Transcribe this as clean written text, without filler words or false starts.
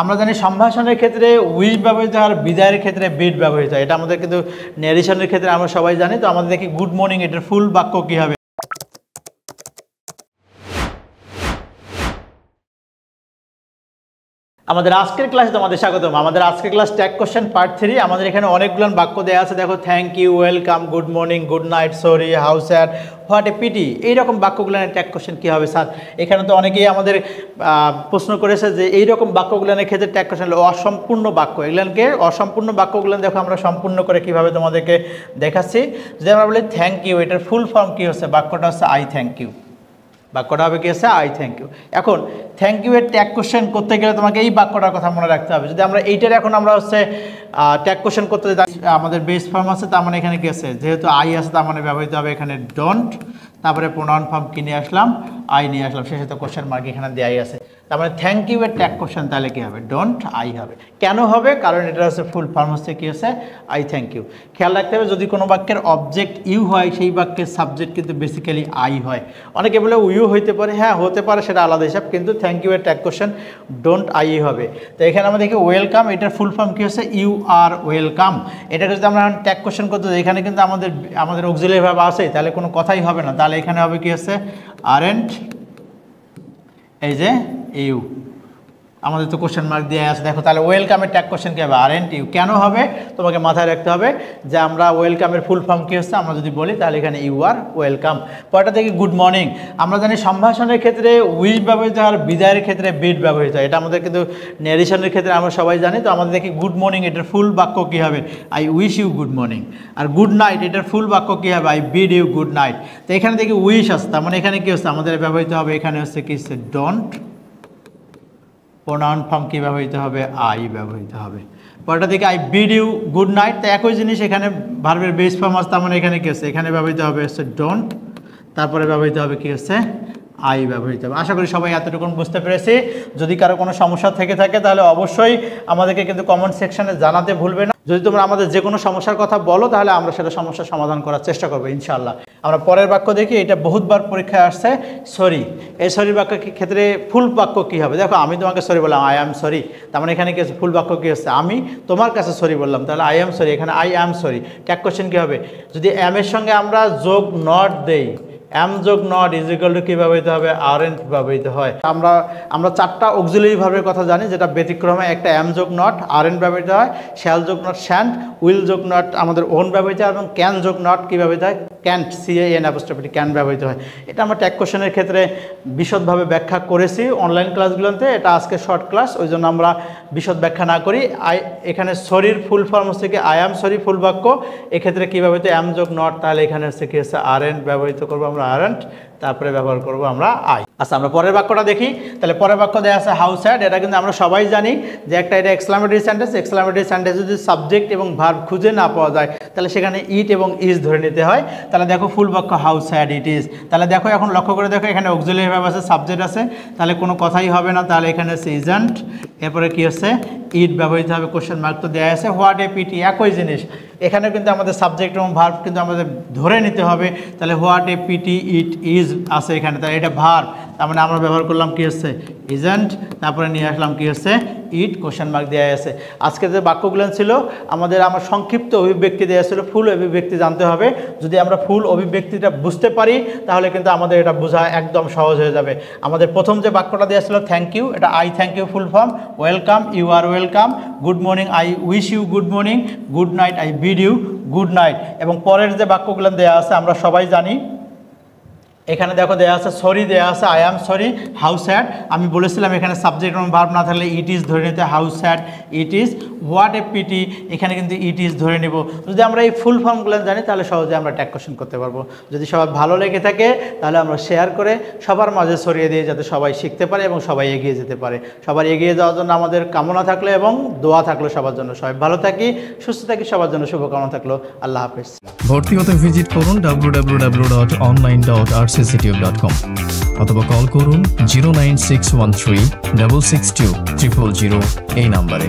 আমরা জানি সম্ভাষণের ক্ষেত্রে উইশ ব্যবহৃত হয় আর বিদায়ের ক্ষেত্রে বিড ব্যবহৃত হয়। এটা আমাদের কিন্তু ন্যারেশনের ক্ষেত্রে আমরা সবাই জানি। তো আমাদের দেখি গুড মর্নিং এটার ফুল বাক্য কী হবে। আমাদের আজকের ক্লাসে তোমাদের স্বাগতম। আমাদের আজকের ক্লাস ট্যাগ কোশ্চেন পার্ট 3। আমাদের এখানে অনেকগুলো বাক্য দেওয়া আছে। দেখো, thank you, welcome, good morning, good night, sorry, how sad, what a pity, এইরকম বাক্যগুলো ট্যাগ কোশ্চেন কী হবে স্যার? এখানে তো অনেকেই আমাদের প্রশ্ন করেছে যে এইরকম বাক্যগুলোর ক্ষেত্রে ট্যাগ কোশ্চেন অসম্পূর্ণ বাক্য। এগুলোকে অসম্পূর্ণ বাক্যগুলো দেখো আমরা সম্পূর্ণ করে কীভাবে তোমাদেরকে দেখাচ্ছি। যদি আমরা বলি থ্যাংক ইউ, এটার ফুল ফর্ম কী হচ্ছে? বাক্যটা হচ্ছে আই থ্যাংক ইউ। বাক্যটা হবে কি আছে? I thank you. এখন থ্যাংক ইউ এর ট্যাগ কোশ্চেন করতে গেলে তোমাকে এই বাক্যটার কথা মনে রাখতে হবে। যদি আমরা এইটার এখন আমরা হচ্ছে ট্যাগ কোশ্চেন করতে যাই, আমাদের বেস ফর্ম আছে, তার মানে এখানে কি আছে? যেহেতু আই আছে তার মানে ব্যবহৃত হবে এখানে ডোন্ট, তারপরে প্রোনাউন ফর্ম কি নিয়ে আসলাম? আই নিয়ে আসলাম, শেষে তো কোশ্চেন মার্ক এখানে দেওয়াই আছে। তার মানে থ্যাংক ইউ এর ট্যাগ কোশ্চেন তাহলে কী হবে? ডোন্ট আই হবে। কেন হবে? কারণ এটা হচ্ছে ফুল ফর্ম হচ্ছে কি হচ্ছে? I thank you. খেয়াল রাখতে হবে, যদি কোনো বাক্যের অবজেক্ট ইউ হয় সেই বাক্যের সাবজেক্ট কিন্তু বেসিক্যালি আই হয়। অনেকে বলে ইউ হইতে পারে, হ্যাঁ হতে পারে, সেটা আলাদা হিসাব, কিন্তু থ্যাংক ইউ এর ট্যাগ কোশ্চেন ডোন্ট আই হবে। তো এখানে আমরা দেখি ওয়েলকাম, এটার ফুল ফর্ম কী হচ্ছে? You are welcome. এটাকে যদি আমরা ট্যাগ কোশ্চেন করতে যাই, এখানে কিন্তু আমাদের অক্সিলারি ভার্ব আছে, তাহলে কোনো কথাই হবে না। তাহলে এখানে হবে কি হচ্ছে? আরেন্ট, এই যে ইউ, আমাদের তো কোশ্চেন মার্ক দিয়ে আছে। দেখো, তাহলে ওয়েলকামের ট্যাগ কোশ্চেন কী হবে? Aren't you. কেন হবে? তোমাকে মাথায় রাখতে হবে যে আমরা ওয়েলকামের ফুল ফর্ম কী হচ্ছে আমরা যদি বলি, তাহলে এখানে ইউ আর ওয়েলকাম। পরেরটা দেখি গুড মর্নিং। আমরা জানি সম্ভাষণের ক্ষেত্রে উইশ ব্যবহৃত হয় আর বিদায়ের ক্ষেত্রে বিড ব্যবহৃত হয়। এটা আমাদের কিন্তু ন্যারেশনের ক্ষেত্রে আমরা সবাই জানি। তো আমাদের দেখি গুড মর্নিং এটার ফুল বাক্য কী হবে? I wish you good morning. আর গুড নাইট এটার ফুল বাক্য কী হবে? I bid you good night. তো এখানে দেখি উইশ আসছে, তার মানে এখানে কী হচ্ছে? আমাদের ব্যবহৃত হবে এখানে হচ্ছে কি হচ্ছে? ডোন্ট। প্রোনাউন ফর্ম কী ব্যবহৃত হবে? আই ব্যবহৃত হবে। পরেরটা দেখি I bid you good night. তো একই জিনিস, এখানে ভার্বের বেস ফর্ম আসছে, তার মানে এখানে কী হচ্ছে? এখানে ব্যবহৃত হবে হচ্ছে ডোন্ট, তারপরে ব্যবহৃত হবে কী হচ্ছে? আই ব্যবহৃত হবে। আশা করি সবাই এতটুকু বুঝতে পেরেছি। যদি কারো কোনো সমস্যা থেকে থাকে তাহলে অবশ্যই আমাদেরকে কিন্তু কমেন্ট সেকশনে জানাতে ভুলবে না। যদি তোমরা আমাদের যে কোনো সমস্যার কথা বলো তাহলে আমরা সেটা সমস্যার সমাধান করার চেষ্টা করবো ইনশাআল্লাহ। আমরা পরের বাক্য দেখি, এটা বহুতবার পরীক্ষায় আসছে, সরি। এই সরি বাক্য ক্ষেত্রে ফুল বাক্য কী হবে? দেখো, আমি তোমাকে সরি বললাম, আই অ্যাম সরি, তার মানে এখানে কি হচ্ছে? ফুল বাক্য কী হচ্ছে? আমি তোমার কাছে সরি বললাম, তাহলে আই অ্যাম সরি, এখানে I am sorry. Tag question কী হবে? যদি অ্যাম এর সঙ্গে আমরা যোগ নট দেই, অ্যাম যোগ নট ইজ ইকুয়াল টু কী ব্যবহৃত হবে? আরেন্ট ব্যবহৃত হয়। আমরা চারটা অক্সিলারি ভার্বের কথা জানি, যেটা ব্যতিক্রমে একটা অ্যাম যোগ নট আরেন্ট ব্যবহৃত হয়, শ্যাল যোগ নট শ্যান্ট, উইল যোগ নট আমাদের ওন ব্যবহৃত হয়, এবং ক্যান যোগ নট কী ব্যবহৃত হয়? ক্যান্ট, CAN অ্যাপোস্ট্রফি ক্যান ব্যবহৃত হয়। এটা আমরা ট্যাগ কোশ্চেনের ক্ষেত্রে বিশদভাবে ব্যাখ্যা করেছি অনলাইন ক্লাসগুলোতে। এটা আজকে শর্ট ক্লাস, ওই জন্য আমরা বিশদ ব্যাখ্যা না করি। এখানে সরির ফুল ফর্ম হচ্ছে কি? আই অ্যাম সরি ফুল বাক্য। এক্ষেত্রে কী ব্যবহৃত? অ্যাম যোগ নট, তাহলে এখানে হচ্ছে কি হচ্ছে? আরেন্ট ব্যবহৃত করবো আমরা, আরেন্ট, তারপরে ব্যবহার করবো আমরা আই। আচ্ছা, আমরা পরের বাক্যটা দেখি। তাহলে পরের বাক্য দেওয়া আছে হাউ স্যাড। এটা কিন্তু আমরা সবাই জানি যে এটা এক্সক্লামেটরি সেন্টেন্স। এক্সক্লামেটরি সেন্টেন্স যদি সাবজেক্ট এবং ভার্ব খুঁজে না পাওয়া যায় তাহলে সেখানে ইট এবং ইজ ধরে নিতে হয়। তাহলে দেখো ফুল বাক্য হাউ স্যাড ইট ইজ। তাহলে দেখো, এখন লক্ষ্য করে দেখো, এখানে অক্সিলারি ভার্ব আছে, সাবজেক্ট আছে, তাহলে কোনো কথাই হবে না। তাহলে এখানে হচ্ছে ইজন্ট, এরপরে কি হচ্ছে? ইট ব্যবহৃত হবে। কোশ্চেন মার্ক তো দেওয়া আছে। হোয়াট এ পিটি, একই জিনিস, এখানে কিন্তু আমাদের সাবজেক্ট এবং ভার্ব কিন্তু আমাদের ধরে নিতে হবে। তাহলে what a pity it is আছে এখানে, তাহলে এটা ভার্ব, তার মানে আমরা ব্যবহার করলাম কি হচ্ছে? ইজন্ট, তারপরে নিয়ে আসলাম কি হচ্ছে? ইট, কোশ্চেন মার্ক দেওয়া আছে। আজকে যে বাক্যগুলো ছিল আমার সংক্ষিপ্ত অভিব্যক্তি দেওয়া ছিল, ফুল অভিব্যক্তি জানতে হবে। যদি আমরা ফুল অভিব্যক্তিটা বুঝতে পারি তাহলে কিন্তু আমাদের এটা বোঝা একদম সহজ হয়ে যাবে। আমাদের প্রথম যে বাক্যটা দেওয়া ছিল থ্যাংক ইউ, এটা I thank you full form. Welcome, you are welcome. Good morning, I wish you good morning. Good night, I bid you good night. এবং পরের যে বাক্যগুলো দেওয়া আছে আমরা সবাই জানি। এখানে দেখো দেওয়া আছে সরি, দেওয়া আছে I am sorry, how sad. আমি বলেছিলাম এখানে সাবজেক্ট এবং ভার্ব না থাকলে ইট ইজ ধরে নিতে, how sad it is. What a pity, এখানে কিন্তু ইট ইজ ধরে নেব। যদি আমরা এই ফুল ফর্মগুলো জানি তাহলে সহজে আমরা ট্যাগ কোশ্চেন করতে পারবো। যদি সবার ভালো লেগে থাকে তাহলে আমরা শেয়ার করে সবার মাঝে ছড়িয়ে দিয়ে যাতে সবাই শিখতে পারে এবং সবাই এগিয়ে যেতে পারে। সবার এগিয়ে যাওয়ার জন্য আমাদের কামনা থাকলো এবং দোয়া থাকলো সবার জন্য। সবাই ভালো থাকি, সুস্থ থাকি, সবার জন্য শুভকামনা থাকলো। আল্লাহ হাফেজ। ভর্তি হতে ভিজিট করুন www.online.rcctube.com অথবা কল করুন 09613 662 000 এই নাম্বারে।